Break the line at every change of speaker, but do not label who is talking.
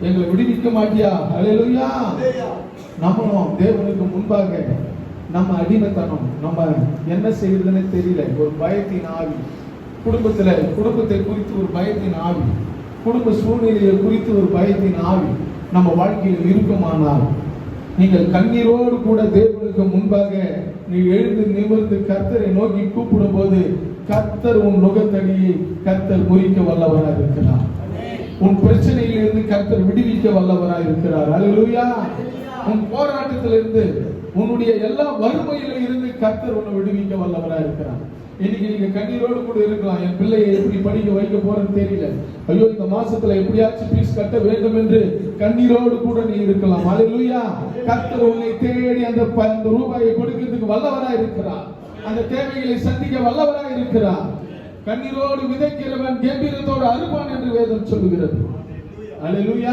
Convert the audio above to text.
எங்களை விடுவிக்க மாட்டியா? அல்லேலூயா. நம்மளும் தேவனுக்கு முன்பாக நம்ம அடிமைத்தனம், நம்ம என்ன செய்யறதுன்னு தெரியல, ஒரு பயத்தின் ஆவி, குடும்பத்தை குறித்து ஒரு பயத்தின் ஆவி, குடும்ப சூழ்நிலையை குறித்து ஒரு பயத்தின் ஆவி நம்ம வாழ்க்கையில் இருக்குமானால், நீங்கள் கண்ணீரோடு கூட தேவனுக்கு முன்பாக நீ எழுந்து நிமிர்ந்து கர்த்தரை நோக்கி கூப்பிடும் போது கர்த்தர் உன் நுகத்தடியை கர்த்தர் முறிக்க வல்லவராக இருக்கிறார். உன் பிரச்சனையிலிருந்து கர்த்தர் விடுவிக்க வல்லவராக இருக்கிறார். அல்லேலூயா. உன் போராட்டத்திலிருந்து, உன்னுடைய எல்லா வறுமையில இருந்து கர்த்தர் உன்னை விடுவிக்க வல்லவராக இருக்கிறார். இன்னைக்கு நீங்க கண்ணீரோடு கூட இருக்கலாம். என் பிள்ளையை எப்படி படிக்க வைக்க போறேன்னு தெரியல, ஐயோ இந்த மாசத்துல எப்படியாச்சும் ஃபீஸ் கட்ட வேண்டும் என்று கண்ணீரோடு கூட நீ இருக்கலாம். அல்லேலூயா. கர்த்தர் உன்னை தேடி அந்த ரூபாயை கொடுக்கிறதுக்கு வல்லவராக இருக்கிறார். அந்த தேவைகளை சந்திக்க வல்லவராக இருக்கிறார். கண்ணீரோடு விதைக்கிறவன் கம்பீரத்தோடு அறுப்பான் என்று வேதம் சொல்லுகிறது. அல்லேலூயா.